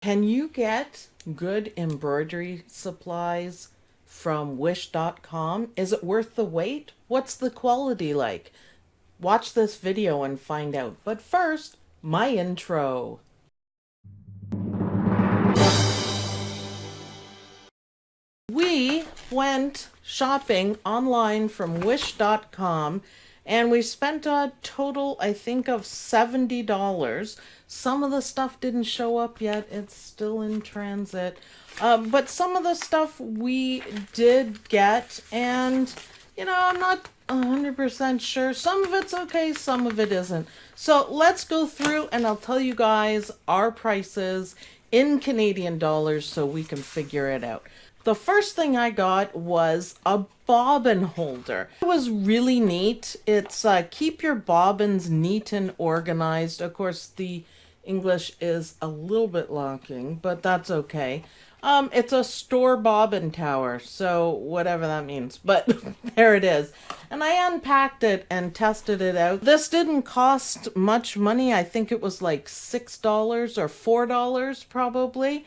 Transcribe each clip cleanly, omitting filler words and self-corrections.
Can you get good embroidery supplies from wish.com? Is it worth the wait? What's the quality like? Watch this video and find out. But first, my intro. We went shopping online from wish.com and we spent a total, I think, of $70. Some of the stuff didn't show up yet, it's still in transit. But some of the stuff we did get, and I'm not 100% sure. Some of it's okay, some of it isn't. So let's go through and I'll tell you guys our prices in Canadian dollars so we can figure it out. The first thing I got was a bobbin holder. It was really neat. It's keep your bobbins neat and organized. Of course, the English is a little bit lacking, but that's okay. It's a store bobbin tower, so whatever that means, but there it is. And I unpacked it and tested it out. This didn't cost much money. I think it was like $6 or $4 probably.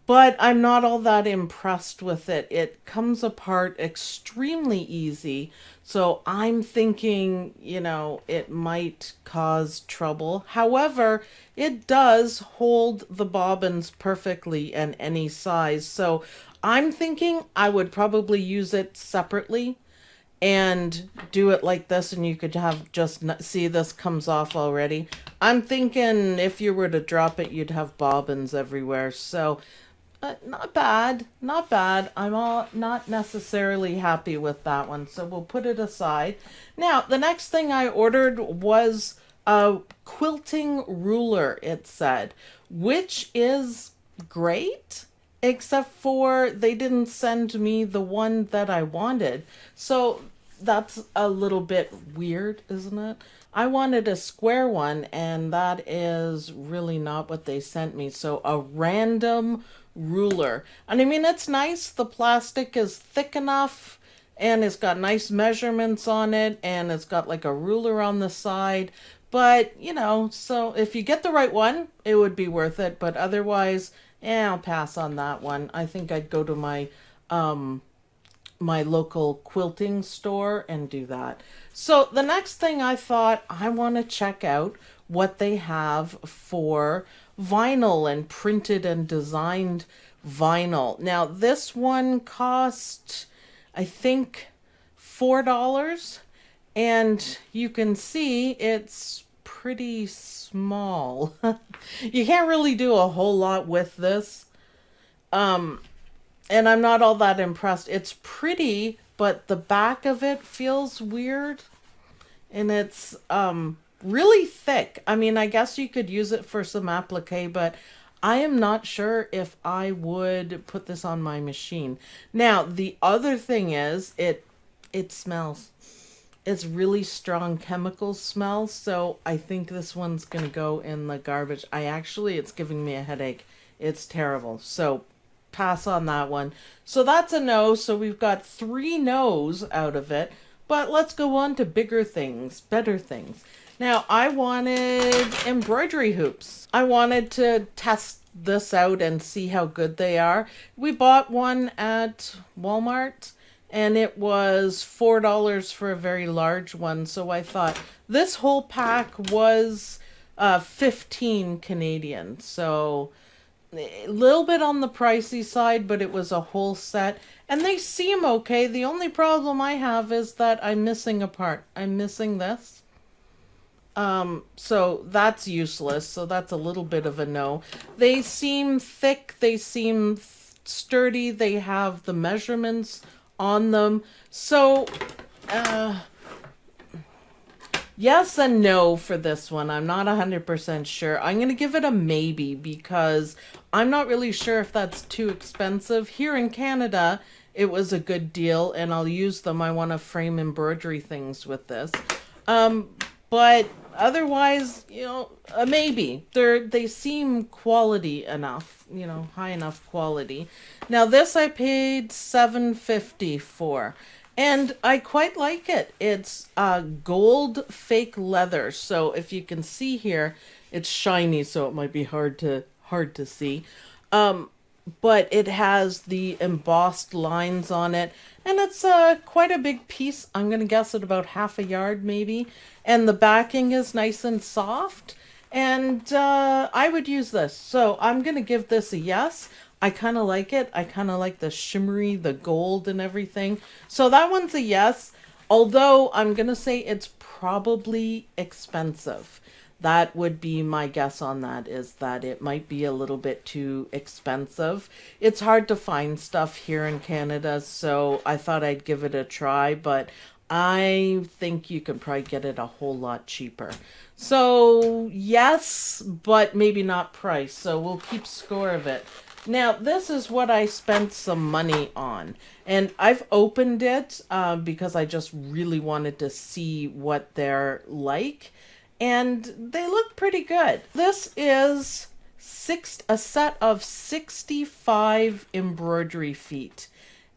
But I'm not all that impressed with it. It comes apart extremely easy. So I'm thinking, it might cause trouble. However, it does hold the bobbins perfectly in any size. So I'm thinking I would probably use it separately and do it like this, and you could have just see this comes off already. I'm thinking if you were to drop it, you'd have bobbins everywhere. So not bad, not bad. I'm all not necessarily happy with that one, so we'll put it aside. Now, the next thing I ordered was a quilting ruler, it said, which is great, except for they didn't send me the one that I wanted. So that's a little bit weird, isn't it? I wanted a square one, and that is really not what they sent me. So a random ruler. And I mean, it's nice. The plastic is thick enough and it's got nice measurements on it, and it's got like a ruler on the side. But, so if you get the right one, it would be worth it. But otherwise, I'll pass on that one. I think I'd go to my local quilting store and do that. So the next thing I thought, I want to check out what they have for vinyl and printed and designed vinyl. Now this one cost, I think, $4, and you can see it's pretty small. You can't really do a whole lot with this. And I'm not all that impressed. It's pretty, but the back of it feels weird. And it's really thick. I mean, I guess you could use it for some applique, but I am not sure if I would put this on my machine. Now, the other thing is it smells. It's really strong chemical smell, so I think this one's going to go in the garbage. It's giving me a headache. It's terrible. So pass on that one. So that's a no. So we've got 3 no's out of it. But let's go on to bigger things, better things. Now, I wanted embroidery hoops. I wanted to test this out and see how good they are. We bought one at Walmart, and it was $4 for a very large one. So I thought this whole pack was 15 Canadian. So a little bit on the pricey side, but it was a whole set. And they seem okay. The only problem I have is that I'm missing a part. I'm missing this. So that's useless. So that's a little bit of a no. They seem thick. They seem sturdy. They have the measurements on them. So, yes and no for this one. I'm not 100% sure. I'm going to give it a maybe because I'm not really sure if that's too expensive. Here in Canada, it was a good deal, and I'll use them. I want to frame embroidery things with this. But otherwise, a maybe. They seem quality enough, high enough quality. Now this I paid $7.50 for. And I quite like it. It's gold fake leather. So if you can see here, it's shiny, so it might be hard hard to see. But it has the embossed lines on it, and it's quite a big piece. I'm gonna guess at about half a yard maybe, and the backing is nice and soft, and I would use this. So I'm gonna give this a yes. I kind of like it. I kind of like the shimmery, the gold and everything. So that one's a yes, although I'm gonna say it's probably expensive. That would be my guess on that, is that it might be a little bit too expensive. It's hard to find stuff here in Canada, so I thought I'd give it a try, but I think you can probably get it a whole lot cheaper. So yes, but maybe not price. So we'll keep score of it. Now, this is what I spent some money on. And I've opened it because I just really wanted to see what they're like. And they look pretty good. This is a set of 65 embroidery feet.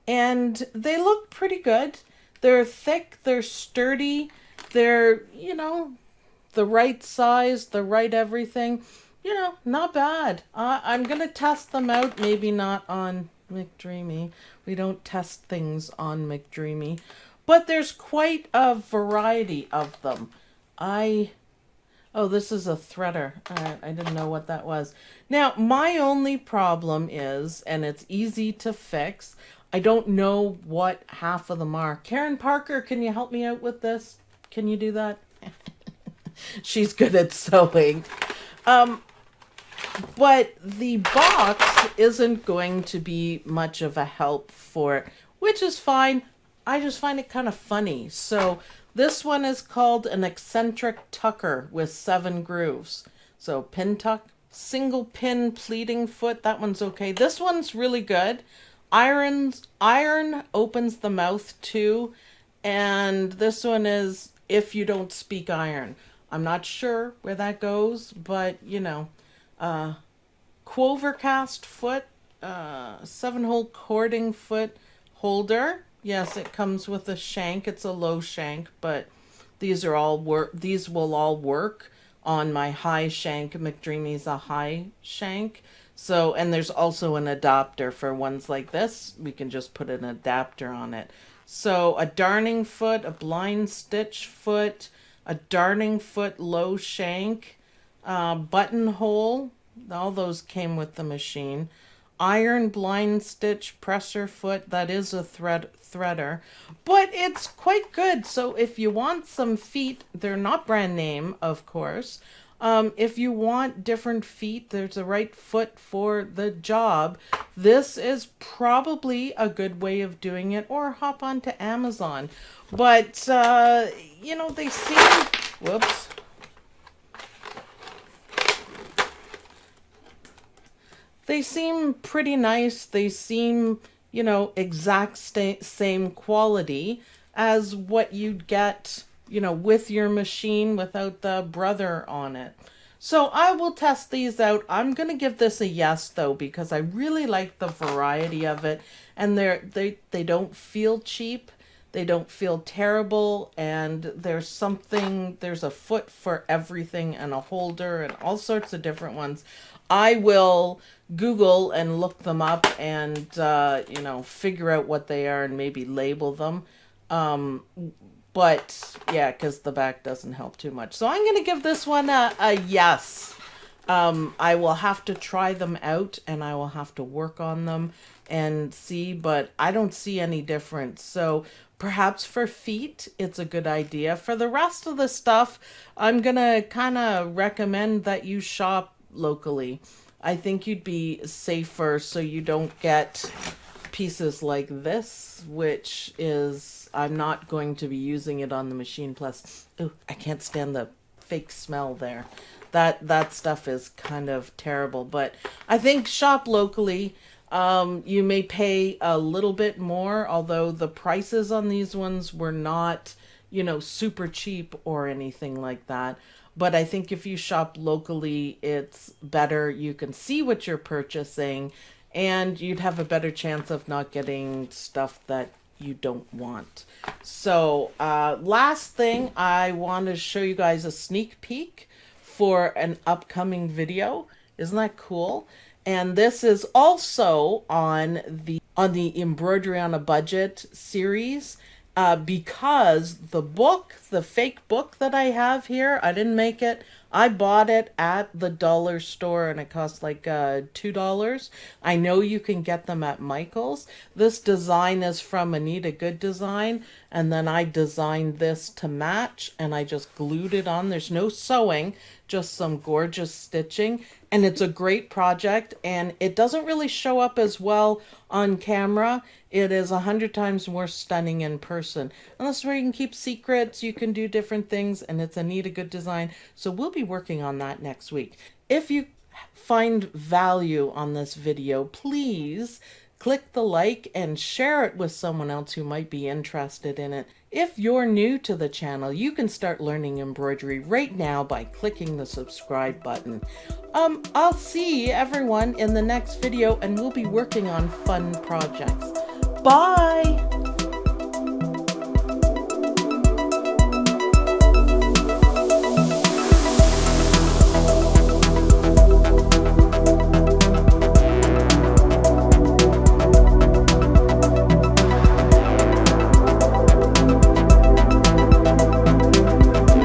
And they look pretty good. They're thick, they're sturdy, they're, the right size, the right everything. Not bad. I'm going to test them out, maybe not on McDreamy. We don't test things on McDreamy. But there's quite a variety of them. Oh, this is a threader. All right, I didn't know what that was. Now, my only problem is, and it's easy to fix, I don't know what half of them are. Karen Parker, can you help me out with this? Can you do that? She's good at sewing. But the box isn't going to be much of a help for it, which is fine. I just find it kind of funny. So this one is called an eccentric tucker with 7 grooves. So pin tuck, single pin pleating foot. That one's okay. This one's really good. Iron opens the mouth too. And this one is if you don't speak iron. I'm not sure where that goes, but Quover cast foot, 7-hole cording foot holder. Yes, it comes with a shank. It's a low shank, but these will all work on my high shank. McDreamy's a high shank. So, and there's also an adapter for ones like this. We can just put an adapter on it. So a darning foot, a blind stitch foot, a darning foot low shank, buttonhole. All those came with the machine. Iron blind stitch presser foot. That is a threader, but it's quite good. So if you want some feet, they're not brand name, of course. If you want different feet, there's a right foot for the job. This is probably a good way of doing it, or hop onto Amazon. But, they seem, whoops. They seem pretty nice. They seem, exact same quality as what you'd get, with your machine without the brother on it. So I will test these out. I'm going to give this a yes, though, because I really like the variety of it. And they don't feel cheap. They don't feel terrible. And there's a foot for everything and a holder and all sorts of different ones. I will Google and look them up and, figure out what they are and maybe label them. But yeah, because the back doesn't help too much. So I'm going to give this one a yes. I will have to try them out and I will have to work on them and see, but I don't see any difference. So perhaps for feet, it's a good idea. For the rest of the stuff, I'm going to kind of recommend that you shop locally. I think you'd be safer so you don't get pieces like this, which is, I'm not going to be using it on the machine. Plus, I can't stand the fake smell there. That stuff is kind of terrible, but I think shop locally. You may pay a little bit more, although the prices on these ones were not, super cheap or anything like that. But I think if you shop locally, it's better. You can see what you're purchasing and you'd have a better chance of not getting stuff that you don't want. So last thing, I want to show you guys a sneak peek for an upcoming video. Isn't that cool? And this is also on the Embroidery on a Budget series, because the book, the fake book that I have here, I didn't make it. I bought it at the dollar store and it cost like $2. I know you can get them at Michael's. This design is from Anita Good Design, and then I designed this to match and I just glued it on. There's no sewing, just some gorgeous stitching, and it's a great project, and it doesn't really show up as well on camera. It is 100 times more stunning in person. And this is where you can keep secrets, you can do different things, and it's Anita Good Design. So we'll be working on that next week. If you find value on this video, please click the like and share it with someone else who might be interested in it. If you're new to the channel, you can start learning embroidery right now by clicking the subscribe button. I'll see everyone in the next video, and we'll be working on fun projects. Bye!